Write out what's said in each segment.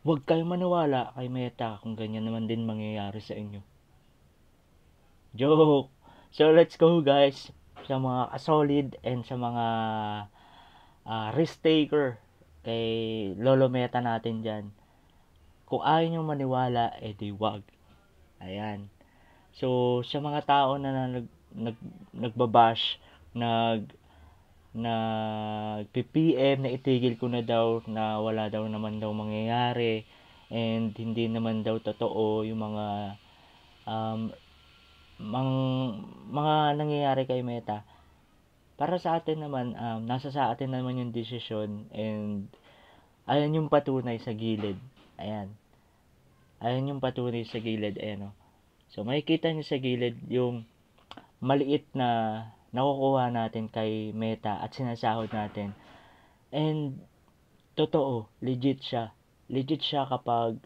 huwag kayong maniwala kay Meta kung ganyan naman din mangyayari sa inyo. Joke! So let's go guys sa mga kasolid and sa mga risk taker kay Lolo Meta natin dyan. Kung ayaw nyo maniwala, edi wag. Ayan. So, sa mga tao na nagbabash, nag-PPM na itigil ko na daw na wala daw naman daw mangyayari and hindi naman daw totoo yung um, mang, mga nangyayari kay Meta. Para sa atin naman, nasa sa atin naman yung desisyon and ayan yung patunay sa gilid. Ayan. Ayan yung patunay sa gilid. Ayan, oh. So, makikita nyo sa gilid yung maliit na nakukuha natin kay Meta at sinasahod natin. And, totoo, legit siya. Legit siya kapag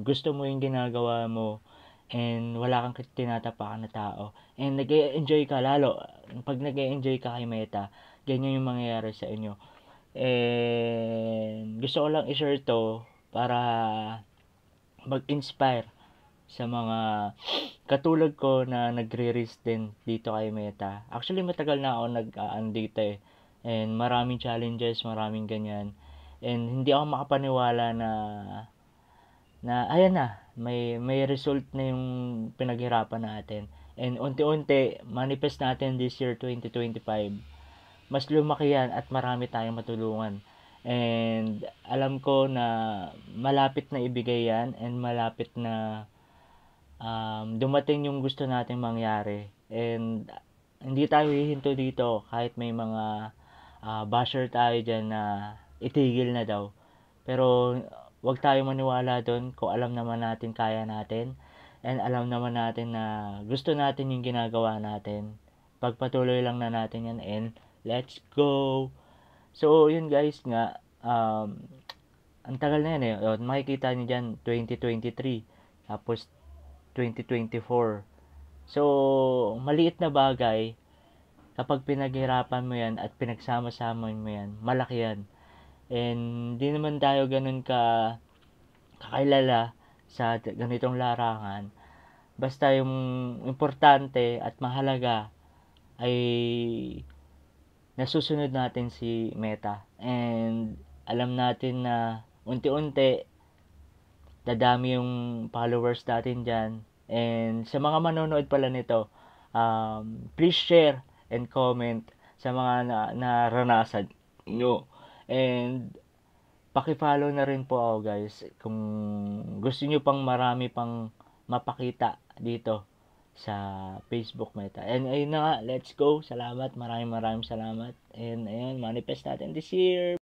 gusto mo yung ginagawa mo and wala kang tinatapakan na tao. And nag-enjoy ka lalo. Pag nag-enjoy ka kay Meta, ganyan yung mangyayari sa inyo. And gusto ko lang i-share to para mag-inspire sa mga katulad ko na nagre-risk din dito kay Meta. Actually, matagal na ako dito eh. And maraming challenges, maraming ganyan. And hindi ako makapaniwala na ayan na, may result na yung pinaghirapan natin. And unti-unti, manifest natin this year 2025. Mas lumaki yan at marami tayong matulungan. And alam ko na malapit na ibigay yan and malapit na dumating yung gusto nating mangyari. And hindi tayo hihinto dito kahit may mga basher tayo dyan na itigil na daw. Pero wag tayo maniwala doon kung alam naman natin kaya natin and alam naman natin na gusto natin yung ginagawa natin. Pagpatuloy lang na natin yan and let's go! So, yun guys nga, ang tagal na yan eh. Makikita niyo dyan, 2023. Tapos, 2024. So, maliit na bagay, kapag pinaghirapan mo yan at pinagsama-sama mo yan, malaki yan. And, di naman tayo ganun kakilala sa ganitong larangan. Basta yung importante at mahalaga ay nasusunod natin si Meta. And, alam natin na unti-unti dadami yung followers natin dyan. And sa mga manonood pala nito, please share and comment sa mga naranasan nyo. And paki-follow na rin po ako guys kung gusto nyo pang marami pang mapakita dito sa Facebook Meta. And ayun na nga, let's go. Salamat, maraming salamat. And ayun, manifest natin this year.